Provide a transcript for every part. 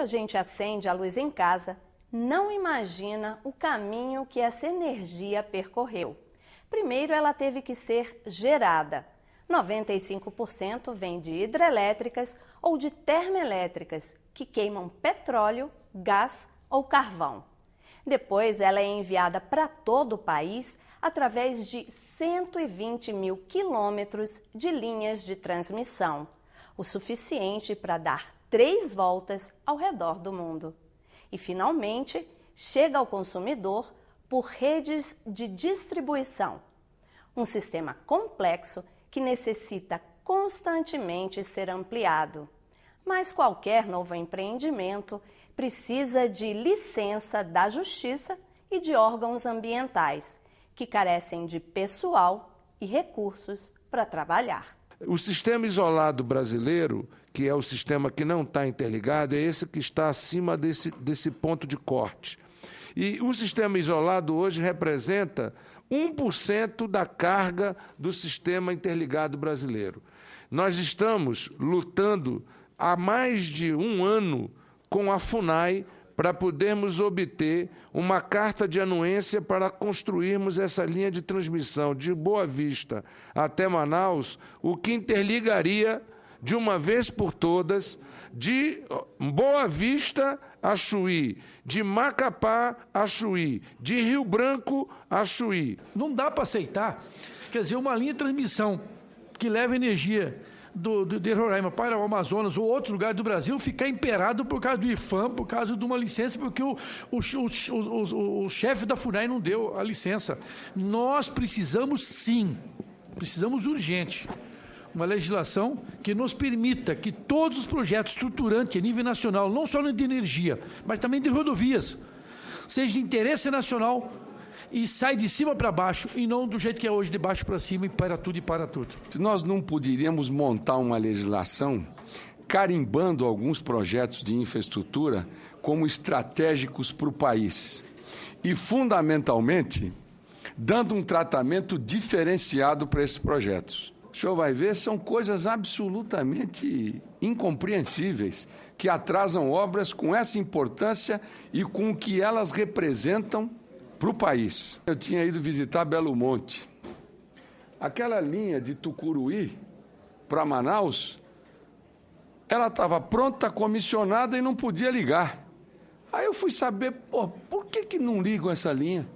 a gente acende a luz em casa, não imagina o caminho que essa energia percorreu. Primeiro, ela teve que ser gerada. 95% vem de hidrelétricas ou de termoelétricas, que queimam petróleo, gás ou carvão. Depois, ela é enviada para todo o país através de 120 mil quilômetros de linhas de transmissão, o suficiente para dar 3 voltas ao redor do mundo. E, finalmente, chega ao consumidor por redes de distribuição. Um sistema complexo que necessita constantemente ser ampliado. Mas qualquer novo empreendimento precisa de licença da Justiça e de órgãos ambientais, que carecem de pessoal e recursos para trabalhar. O sistema isolado brasileiro, que é o sistema que não está interligado, é esse que está acima desse ponto de corte. E o sistema isolado hoje representa 1% da carga do sistema interligado brasileiro. Nós estamos lutando há mais de um ano com a FUNAI para podermos obter uma carta de anuência para construirmos essa linha de transmissão de Boa Vista até Manaus, o que interligaria de uma vez por todas de Boa Vista a Chuí, de Macapá a Chuí, de Rio Branco a Chuí. Não dá para aceitar, quer dizer, uma linha de transmissão que leva energia de Roraima para o Amazonas ou outro lugar do Brasil ficar imperado por causa do IFAM, por causa de uma licença, porque o chefe da FUNAI não deu a licença. Nós precisamos sim, precisamos urgente, uma legislação que nos permita que todos os projetos estruturantes a nível nacional, não só de energia, mas também de rodovias, seja de interesse nacional e sai de cima para baixo e não do jeito que é hoje, de baixo para cima e para tudo e para tudo. Se nós não poderíamos montar uma legislação carimbando alguns projetos de infraestrutura como estratégicos para o país e, fundamentalmente, dando um tratamento diferenciado para esses projetos. O senhor vai ver, são coisas absolutamente incompreensíveis, que atrasam obras com essa importância e com o que elas representam para o país. Eu tinha ido visitar Belo Monte. Aquela linha de Tucuruí para Manaus, ela estava pronta, comissionada e não podia ligar. Aí eu fui saber, por que não ligam essa linha?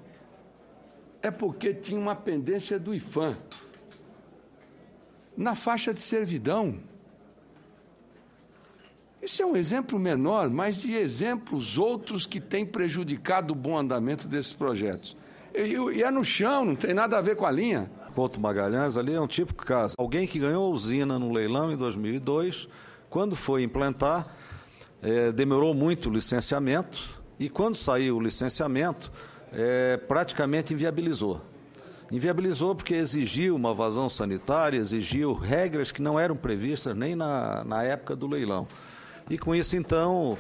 É porque tinha uma pendência do IFAM na faixa de servidão. Isso é um exemplo menor, mas de exemplos outros que têm prejudicado o bom andamento desses projetos. E é no chão, não tem nada a ver com a linha. Couto Magalhães ali é um típico caso. Alguém que ganhou a usina no leilão em 2002, quando foi implantar, demorou muito o licenciamento, e quando saiu o licenciamento, praticamente inviabilizou. Inviabilizou porque exigiu uma vazão sanitária, exigiu regras que não eram previstas nem na época do leilão. E com isso, então,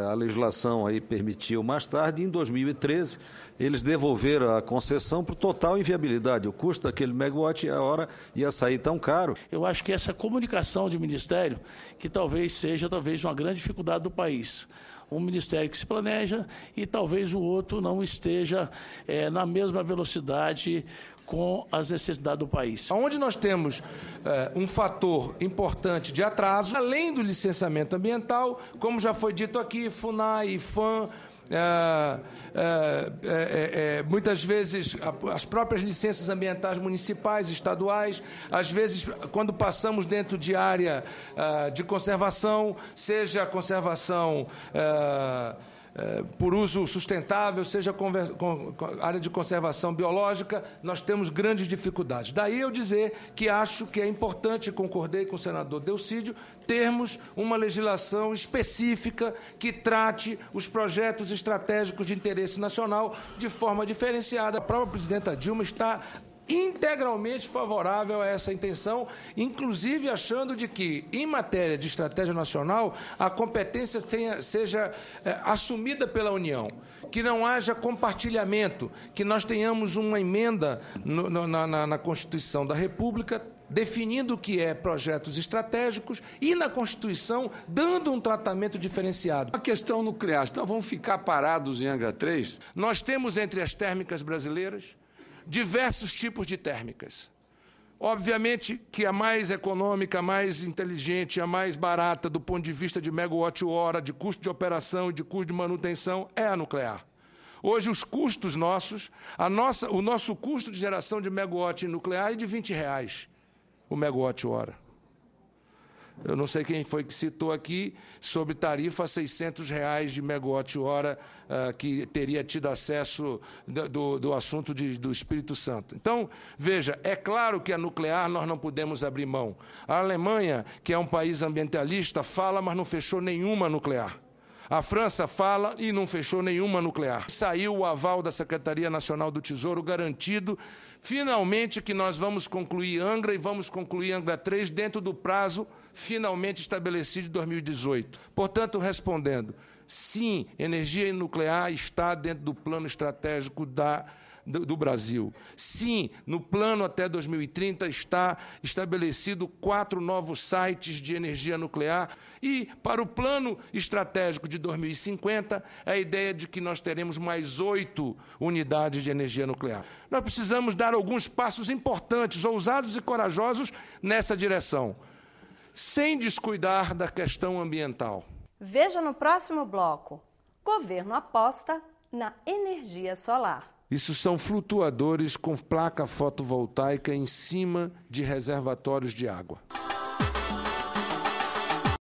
a legislação aí permitiu mais tarde, em 2013, eles devolveram a concessão por total inviabilidade. O custo daquele megawatt a hora ia sair tão caro. Eu acho que essa comunicação de ministério, que talvez seja uma grande dificuldade do país. Um ministério que se planeja e talvez o outro não esteja na mesma velocidade com as necessidades do país. Onde nós temos um fator importante de atraso, além do licenciamento ambiental, como já foi dito aqui, FUNAI, IFAM, muitas vezes as próprias licenças ambientais municipais, estaduais, às vezes quando passamos dentro de área de conservação, seja conservação por uso sustentável, seja área de conservação biológica, nós temos grandes dificuldades. Daí eu dizer que acho que é importante, concordei com o senador Delcídio, termos uma legislação específica que trate os projetos estratégicos de interesse nacional de forma diferenciada. A própria presidenta Dilma está integralmente favorável a essa intenção, inclusive achando de que, em matéria de estratégia nacional, a competência seja assumida pela União, que não haja compartilhamento, que nós tenhamos uma emenda na Constituição da República definindo o que é projetos estratégicos e na Constituição dando um tratamento diferenciado. A questão nuclear, então vamos ficar parados em Angra 3? Nós temos entre as térmicas brasileiras diversos tipos de térmicas. Obviamente que a mais econômica, a mais inteligente, a mais barata do ponto de vista de megawatt-hora, de custo de operação e de custo de manutenção é a nuclear. Hoje os custos nossos, o nosso custo de geração de megawatt nuclear é de R$20 o megawatt-hora. Eu não sei quem foi que citou aqui sobre tarifa a R$600 de megawatt-hora que teria tido acesso do assunto do Espírito Santo. Então, veja, é claro que a nuclear nós não podemos abrir mão. A Alemanha, que é um país ambientalista, fala, mas não fechou nenhuma nuclear. A França fala e não fechou nenhuma nuclear. Saiu o aval da Secretaria Nacional do Tesouro garantido, finalmente, que nós vamos concluir Angra e vamos concluir Angra 3 dentro do prazo finalmente estabelecido de 2018. Portanto, respondendo, sim, energia nuclear está dentro do plano estratégico do Brasil. Sim, no plano até 2030 está estabelecido 4 novos sites de energia nuclear e para o plano estratégico de 2050 a ideia de que nós teremos mais 8 unidades de energia nuclear. Nós precisamos dar alguns passos importantes, ousados e corajosos nessa direção, sem descuidar da questão ambiental. Veja no próximo bloco. Governo aposta na energia solar. Isso são flutuadores com placa fotovoltaica em cima de reservatórios de água.